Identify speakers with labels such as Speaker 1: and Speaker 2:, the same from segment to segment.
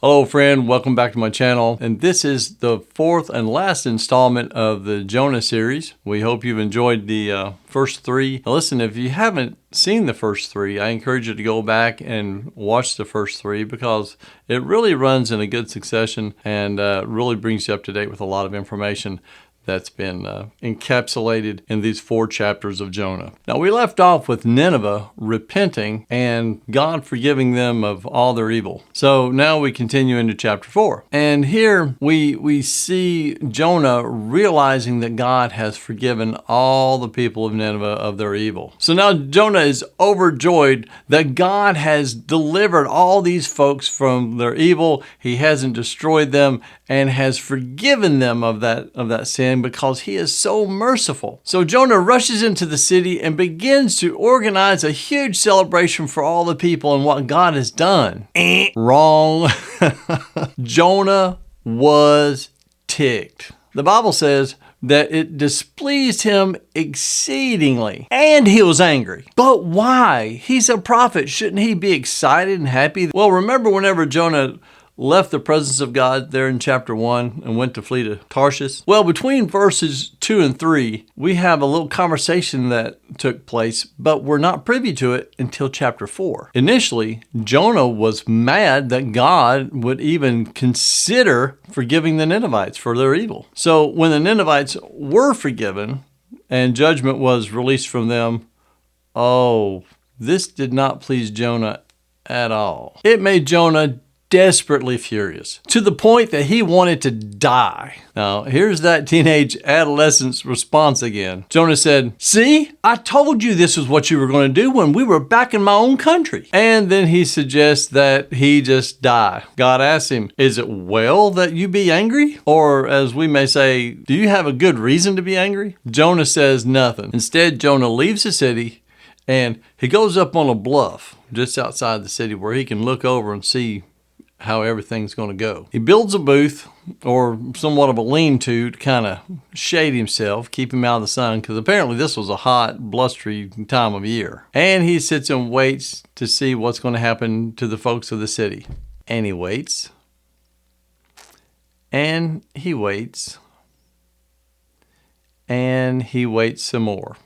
Speaker 1: Hello friend, welcome back to my channel, and this is the fourth and last installment of the Jonah series. We hope you've enjoyed the first three. Now listen, if you haven't seen the first three, I encourage you to go back and watch the first three because it really runs in a good succession and really brings you up to date with a lot of information that's been encapsulated in these 4 chapters of Jonah. Now, we left off with Nineveh repenting and God forgiving them of all their evil. So now we continue into chapter 4. And here we see Jonah realizing that God has forgiven all the people of Nineveh of their evil. So now Jonah is overjoyed that God has delivered all these folks from their evil. He hasn't destroyed them and has forgiven them of that sin because he is so merciful. So Jonah rushes into the city and begins to organize a huge celebration for all the people and what God has done. Wrong. Jonah was ticked. The Bible says that it displeased him exceedingly, and he was angry. But why? He's a prophet. Shouldn't he be excited and happy? Well, remember whenever Jonah left the presence of God there in chapter 1 and went to flee to Tarshish? Well, between verses 2 and 3, we have a little conversation that took place, but we're not privy to it until chapter 4. Initially, Jonah was mad that God would even consider forgiving the Ninevites for their evil. So when the Ninevites were forgiven and judgment was released from them, this did not please Jonah at all. It made Jonah desperately furious, to the point that he wanted to die. Now, here's that teenage adolescent's response again. Jonah said, "See, I told you this was what you were going to do when we were back in my own country." And then he suggests that he just die. God asks him, "Is it well that you be angry?" Or as we may say, "Do you have a good reason to be angry?" Jonah says nothing. Instead, Jonah leaves the city and he goes up on a bluff just outside the city where he can look over and see how everything's going to go. He builds a booth or somewhat of a lean-to kind of shade himself, keep him out of the sun, because apparently this was a hot, blustery time of year. And he sits and waits to see what's going to happen to the folks of the city. And he waits. And he waits. And he waits some more.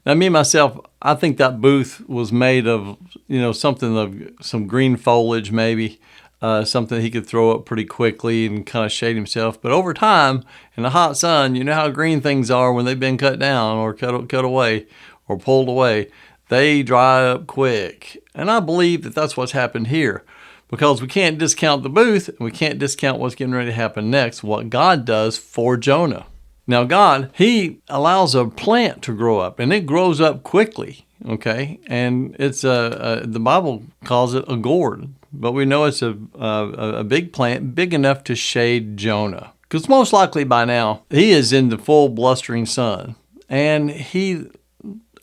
Speaker 1: Now, me, myself, I think that booth was made of, something of some green foliage, maybe, something he could throw up pretty quickly and kind of shade himself. But over time, in the hot sun, you know how green things are when they've been cut down or cut away or pulled away. They dry up quick. And I believe that that's what's happened here, because we can't discount the booth and we can't discount what's getting ready to happen next, what God does for Jonah. Now God, he allows a plant to grow up, and it grows up quickly, okay? And it's the Bible calls it a gourd, but we know it's a big plant, big enough to shade Jonah. Because most likely by now, he is in the full blustering sun, and he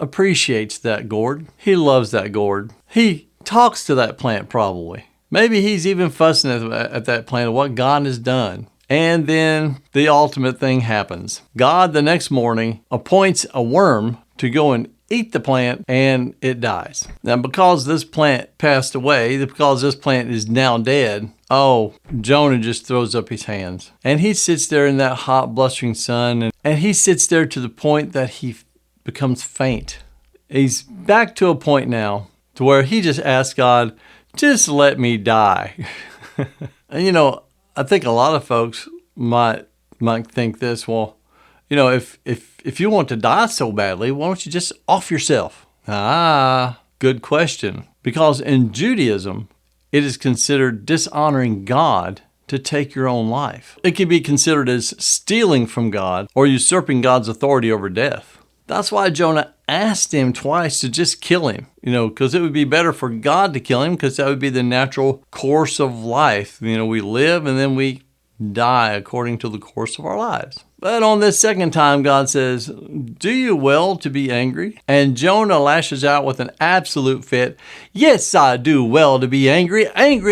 Speaker 1: appreciates that gourd. He loves that gourd. He talks to that plant probably. Maybe he's even fussing at that plant of what God has done. And then the ultimate thing happens. God, the next morning, appoints a worm to go and eat the plant, and it dies. Now, because this plant passed away, because this plant is now dead, Jonah just throws up his hands. And he sits there in that hot, blustering sun, and he sits there to the point that he becomes faint. He's back to a point now to where he just asks God, just let me die. And I think a lot of folks might think this, well, if you want to die so badly, why don't you just off yourself? Good question. Because in Judaism, it is considered dishonoring God to take your own life. It can be considered as stealing from God or usurping God's authority over death. That's why Jonah asked him twice to just kill him, because it would be better for God to kill him, because that would be the natural course of life. We live and then we die according to the course of our lives. But on this second time, God says, "Do you well to be angry?" And Jonah lashes out with an absolute fit. "Yes, I do well to be angry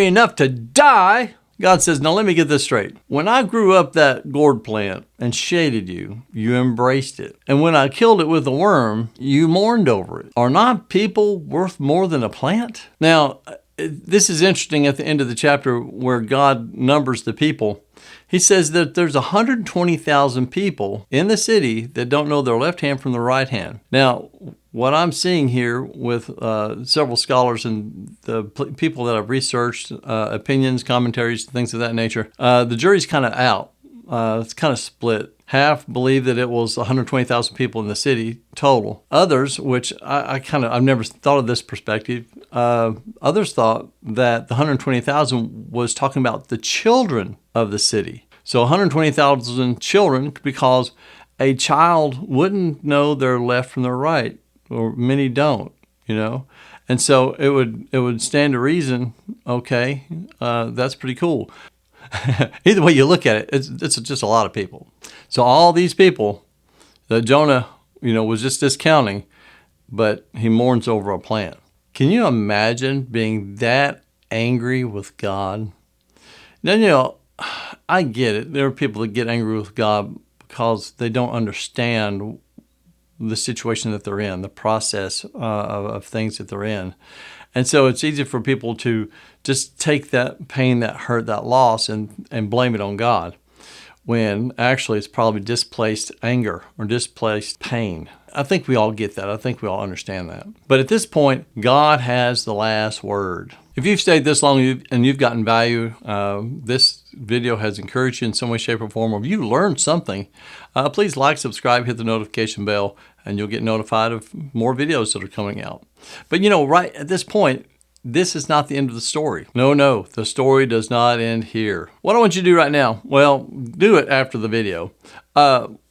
Speaker 1: enough to die." God says, "Now let me get this straight. When I grew up that gourd plant and shaded you, you embraced it. And when I killed it with a worm, you mourned over it. Are not people worth more than a plant?" Now, This is interesting at the end of the chapter where God numbers the people. He says that there's 120,000 people in the city that don't know their left hand from their right hand. Now, what I'm seeing here with several scholars and the people that I've researched, opinions, commentaries, things of that nature, the jury's kind of out. It's kind of split. Half believe that it was 120,000 people in the city total. Others, which I've never thought of this perspective, others thought that the 120,000 was talking about the children of the city. So 120,000 children, because a child wouldn't know their left from their right, or many don't, And so it would stand to reason, okay, that's pretty cool. Either way you look at it, it's just a lot of people. So all these people that Jonah, was just discounting, but he mourns over a plant. Can you imagine being that angry with God? Now, I get it. There are people that get angry with God because they don't understand the situation that they're in, the process of things that they're in. And so it's easy for people to just take that pain, that hurt, that loss, and blame it on God, when actually it's probably displaced anger or displaced pain. I think we all get that. I think we all understand that. But at this point, God has the last word. If you've stayed this long and you've gotten value, this video has encouraged you in some way, shape, or form, or if you learned something, please like, subscribe, hit the notification bell, and you'll get notified of more videos that are coming out. But right at this point, this is not the end of the story. No, the story does not end here. What I want you to do right now, well, do it after the video,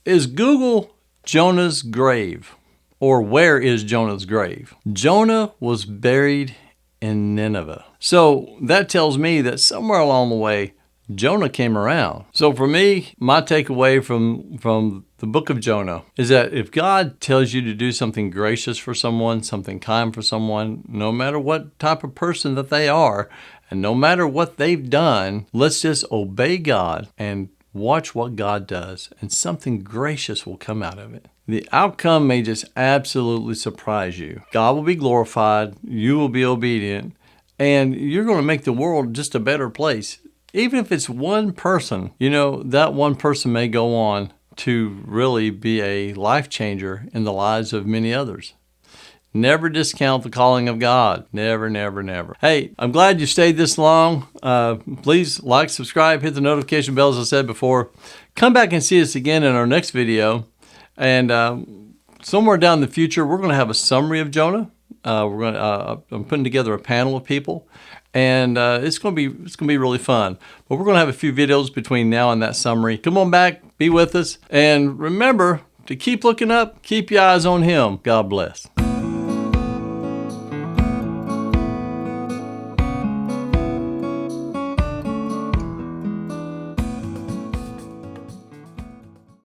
Speaker 1: is Google Jonah's grave, or where is Jonah's grave? Jonah was buried in Nineveh. So that tells me that somewhere along the way, Jonah came around. So for me, my takeaway from the book of Jonah is that if God tells you to do something gracious for someone, something kind for someone, no matter what type of person that they are, and no matter what they've done, let's just obey God and watch what God does, and something gracious will come out of it. The outcome may just absolutely surprise you. God will be glorified, you will be obedient, and you're going to make the world just a better place. Even if it's one person, that one person may go on to really be a life changer in the lives of many others. Never discount the calling of God. Never, never, never. Hey, I'm glad you stayed this long. Please like, subscribe, hit the notification bell, as I said before. Come back and see us again in our next video. And somewhere down the future, we're going to have a summary of Jonah. I'm putting together a panel of people, and it's going to be really fun. But we're going to have a few videos between now and that summary. Come on back, be with us, and remember to keep looking up, keep your eyes on Him. God bless.